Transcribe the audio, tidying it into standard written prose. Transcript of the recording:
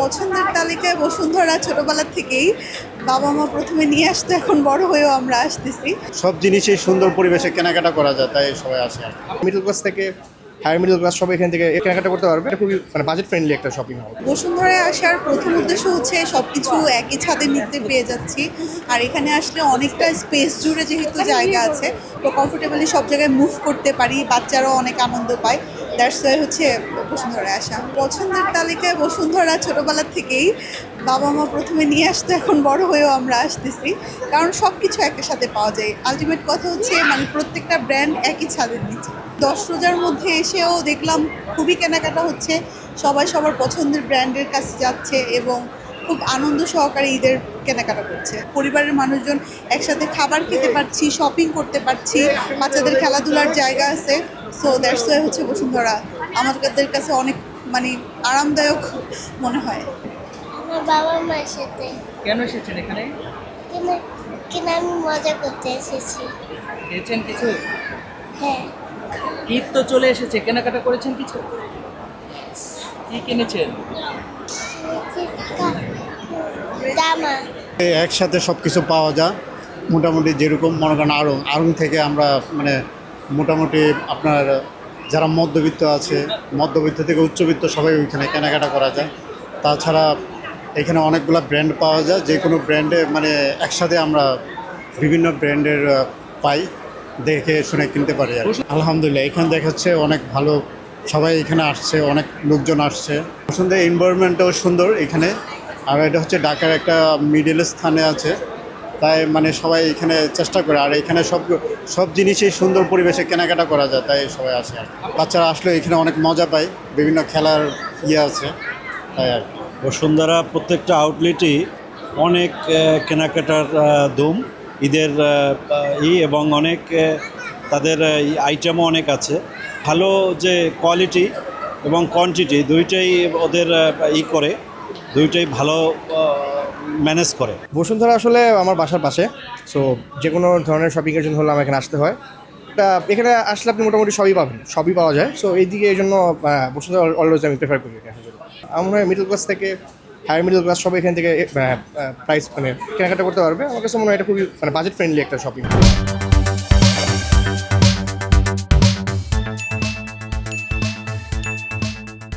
পছন্দের তালিকায় বসুন্ধরা ছোটবেলা থেকেই বাবা মা প্রথমে নিয়ে আসতো, এখন বড় হয়েও আমরা আসতেছি। সব জিনিসই সুন্দর পরিবেশে কেনাকাটা করা যায়, তাই সবাই আসে আর কি। মিডল ক্লাস থেকে হায়ার মিডল ক্লাস সবাই এখান থেকে কেনাকাটা করতে পারবে। এটা খুবই বাজেট ফ্রেন্ডলি একটা শপিং মল। বসুন্ধরায় আসার প্রথম উদ্দেশ্য হচ্ছে সবকিছু একই ছাদের নিচে পেয়ে যাচ্ছি, আর এখানে আসলে অনেকটা স্পেস জুড়ে যেহেতু জায়গা আছে, তো কমফোর্টেবলি সব জায়গায় মুভ করতে পারি, বাচ্চারাও অনেক আনন্দ পায়। দ্যাটস ওয়াই হচ্ছে বসুন্ধরায় আসা। পছন্দের তালিকায় বসুন্ধরা ছোটবেলা থেকেই বাবা মা প্রথমে নিয়ে আসতো, এখন বড় হয়েও আমরা আসতেছি, কারণ সব কিছু একটা সাথে পাওয়া যায়। আলটিমেট কথা হচ্ছে প্রত্যেকটা ব্র্যান্ড একই ছাদের নিচে। 10 রোজার মধ্যে এসেও দেখলাম খুবই কেনাকাটা হচ্ছে, সবাই সবার পছন্দের ব্র্যান্ডের কাছে যাচ্ছে এবং খুব আনন্দ সহকারে ঈদের কেনাকাটা করছে। পরিবারের মানুষজন একসাথে খাবার খেতে পারছি, শপিং করতে পারছি, বাচ্চাদের খেলাধুলার জায়গা আছে। সো দ্যাটস ওয়াই হচ্ছে বসুন্ধরা আমাদের কাছে অনেক আরামদায়ক মনে হয়। আমার বাবা মায়ের সাথে। কেন এসেছেন এখানে? কিনা কিনা আমি মজা করতে এসেছি। খেয়েছেন কিছু? হ্যাঁ, ঈদ তো চলে এসেছে, কেনাকাটা করেছেন কিছু? কি কিনেছেন? জামা। একসাথে সব কিছু পাওয়া যায় মোটামুটি, যেরকম মনে করেন আড়ং থেকে আমরা মোটামুটি আপনার যারা মধ্যবিত্ত আছে, মধ্যবিত্ত থেকে উচ্চবিত্ত সবাই ওইখানে কেনাকাটা করা যায়। তাছাড়া এখানে অনেকগুলো ব্র্যান্ড পাওয়া যায়, যে কোনো ব্র্যান্ডে একসাথে আমরা বিভিন্ন ব্র্যান্ডের পাই, দেখে শুনে কিনতে পারি আর কি। আলহামদুলিল্লাহ এখানে দেখাচ্ছে অনেক ভালো, সবাই এখানে আসছে, অনেক লোকজন আসছে। পছন্দের এনভায়রনমেন্টটাও সুন্দর এখানে, আর এটা হচ্ছে ঢাকার একটা মিডল স্থানে আছে, তাই সবাই এখানে চেষ্টা করে, আর এখানে সব জিনিসই সুন্দর পরিবেশে কেনাকাটা করা যায়, তাই সবাই আসে আর কি। বাচ্চারা আসলে এখানে অনেক মজা পায়, বিভিন্ন খেলার আছে, তাই আর কি। বসুন্ধরা প্রত্যেকটা আউটলেটই অনেক কেনাকাটার ধুম, ঈদের এবং অনেক তাদের আইটেমও অনেক আছে। ভালো যে কোয়ালিটি এবং কোয়ান্টিটি দুইটাই ওদের করে, দুইটাই ভালো ম্যানেজ করে। বসুন্ধরা আসলে আমার বাসার পাশে, সো যে কোনো ধরনের শপিংয়ের জন্য হলে আমার এখানে আসতে হয়। এখানে আসলে আপনি মোটামুটি সবই পাবেন, সবই পাওয়া যায়। সো এইদিকে এই জন্য বসুন্ধরা অলওয়েজ আমি প্রেফার করি এখানে আসার জন্য। আমার মনে হয় মিডল ক্লাস থেকে হায়ার মিডল ক্লাস সবাই এখান থেকে প্রাইস কেনাকাটা করতে পারবে। আমার কাছে মনে হয় এটা খুবই বাজেট ফ্রেন্ডলি একটা শপিং।